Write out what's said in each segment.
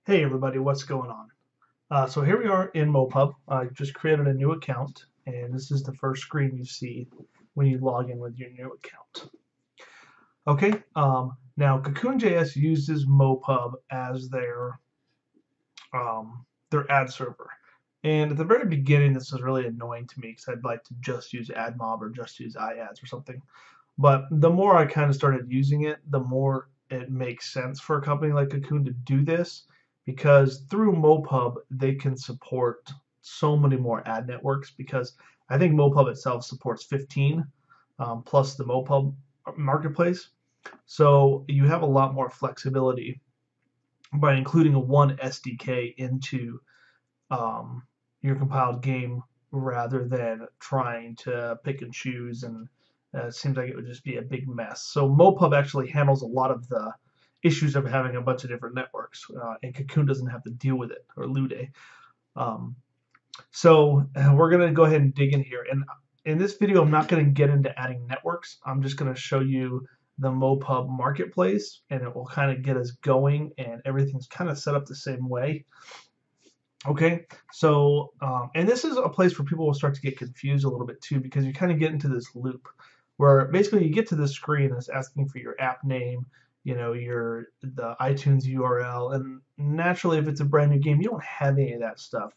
Hey everybody, what's going on? So here we are in MoPub. I just created a new account, and this is the first screen you see when you log in with your new account. Okay, now Cocoon.js uses MoPub as their ad server. And at the very beginning, this was really annoying to me because I'd like to just use AdMob or just use iAds or something. But the more I kind of started using it, the more it makes sense for a company like Cocoon to do this because through MoPub, they can support so many more ad networks because I think MoPub itself supports 15 plus the MoPub marketplace. So you have a lot more flexibility by including a one SDK into your compiled game rather than trying to pick and choose, and it seems like it would just be a big mess. So MoPub actually handles a lot of the issues of having a bunch of different networks, and Cocoon doesn't have to deal with it, or Lude. So we're going to go ahead and dig in here. And in this video, I'm not going to get into adding networks. I'm just going to show you the MoPub marketplace, and it will kind of get us going, and everything's kind of set up the same way. Okay, so, and this is a place where people will start to get confused a little bit too, because you kind of get into this loop where basically you get to this screen and it's asking for your app name, you know, the iTunes URL, and naturally if it's a brand new game, you don't have any of that stuff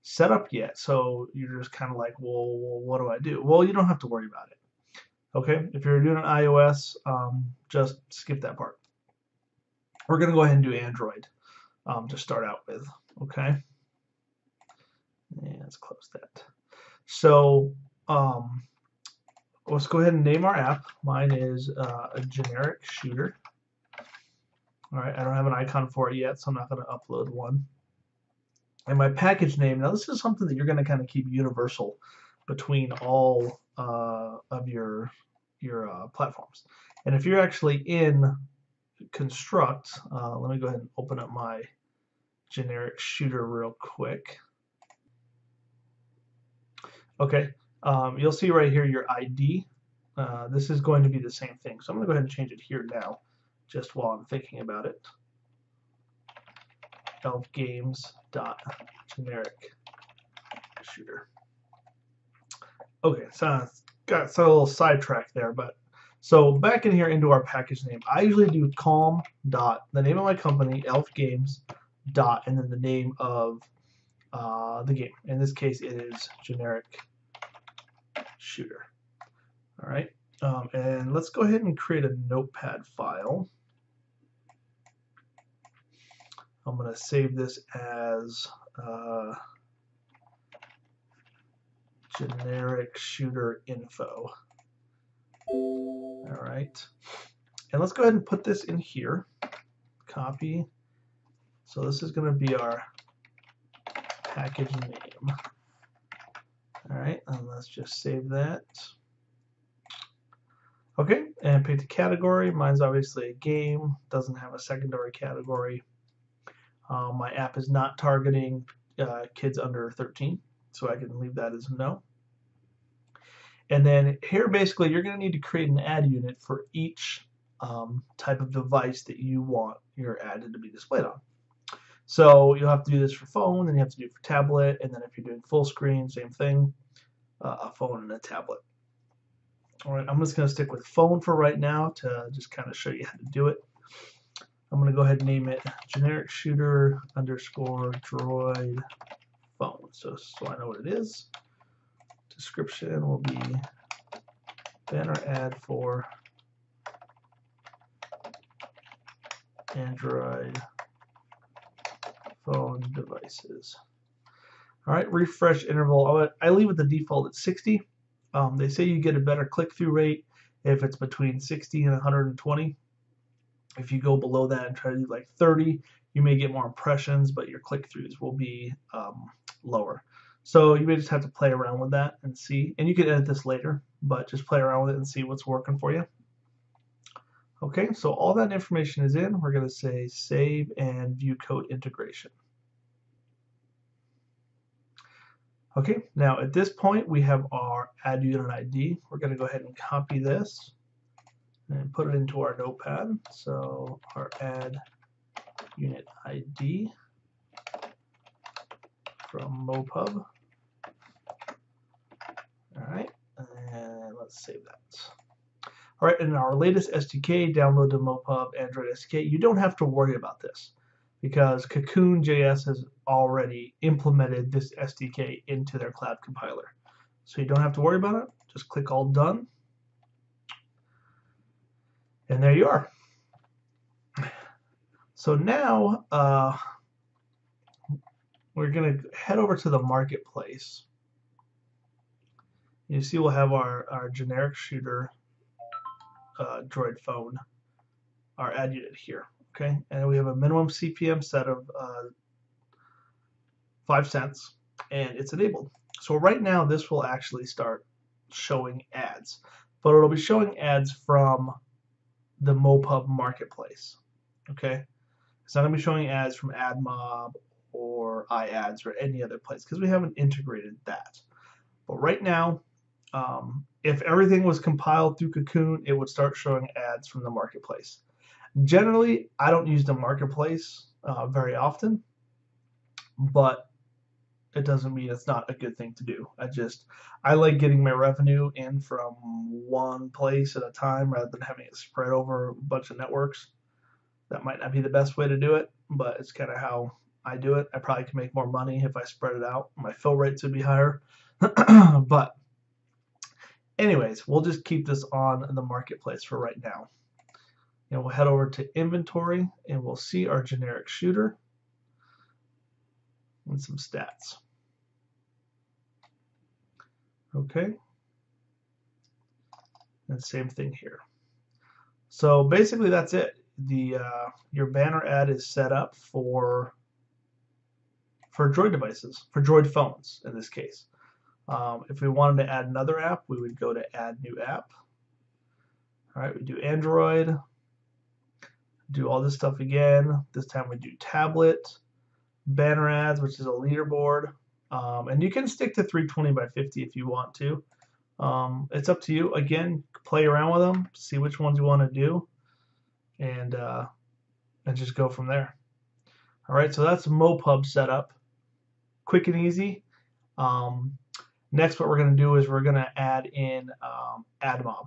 set up yet. So you're just kind of like, well, what do I do? Well, you don't have to worry about it. Okay, if you're doing an iOS, just skip that part. We're going to go ahead and do Android to start out with. Okay. And let's close that. So let's go ahead and name our app. Mine is a generic shooter. All right, I don't have an icon for it yet, so I'm not going to upload one. And my package name, now this is something that you're going to kind of keep universal between all of your platforms. And if you're actually in Construct, let me go ahead and open up my generic shooter real quick. Okay, you'll see right here your ID. This is going to be the same thing. So I'm going to go ahead and change it here now, just while I'm thinking about it. elfgames.generic shooter. Okay, so got a little sidetrack there, but so back in here into our package name, I usually do calm dot the name of my company, Elf Games dot, and then the name of the game. In this case, it is generic shooter. All right, and let's go ahead and create a notepad file. I'm going to save this as generic shooter info. All right, and let's go ahead and put this in here. Copy. So this is going to be our package name. All right, and let's just save that. Okay, and pick the category. Mine's obviously a game, doesn't have a secondary category. My app is not targeting kids under 13, so I can leave that as no. And then here, basically, you're going to need to create an ad unit for each type of device that you want your ad to be displayed on. So you'll have to do this for phone, and you have to do it for tablet, and then if you're doing full screen, same thing, a phone and a tablet. All right, I'm just going to stick with phone for right now to just kind of show you how to do it. I'm going to go ahead and name it generic shooter underscore droid phone, so I know what it is. Description will be banner ad for Android phone devices. All right, refresh interval. I leave it the default at 60. They say you get a better click-through rate if it's between 60 and 120. If you go below that and try to do like 30, you may get more impressions, but your click-throughs will be lower. So you may just have to play around with that and see. And you can edit this later, but just play around with it and see what's working for you. Okay, so all that information is in. We're going to say save and view code integration. Okay, now at this point we have our ad unit ID. We're going to go ahead and copy this and put it into our notepad. So our ad unit ID from MoPub. All right, and let's save that. All right, in our latest SDK, download the MoPub Android SDK. You don't have to worry about this because Cocoon.js has already implemented this SDK into their cloud compiler. So you don't have to worry about it. Just click all done. And there you are. So now we're going to head over to the marketplace. You see we'll have our generic shooter Droid phone, our ad unit here. Okay, and we have a minimum CPM set of 5 cents, and it's enabled. So right now this will actually start showing ads, but it'll be showing ads from the MoPub marketplace. Okay, it's not going to be showing ads from AdMob or iAds or any other place because we haven't integrated that. But right now, if everything was compiled through Cocoon, it would start showing ads from the marketplace. Generally, I don't use the marketplace very often, but it doesn't mean it's not a good thing to do. I like getting my revenue in from one place at a time rather than having it spread over a bunch of networks. That might not be the best way to do it, but it's kind of how I do it. I probably can make more money if I spread it out. My fill rates would be higher. But anyways, we'll just keep this on the marketplace for right now. And we'll head over to inventory and we'll see our generic shooter and some stats. Okay. And same thing here. So basically that's it. Your banner ad is set up for Droid devices, for Droid phones in this case. If we wanted to add another app, we would go to Add New App. All right, we do Android, do all this stuff again. This time we do tablet, banner ads, which is a leaderboard. And you can stick to 320 by 50 if you want to. It's up to you. Again, play around with them, see which ones you want to do, and just go from there. All right, so that's MoPub setup. Quick and easy. Next, what we're going to do is we're going to add in AdMob.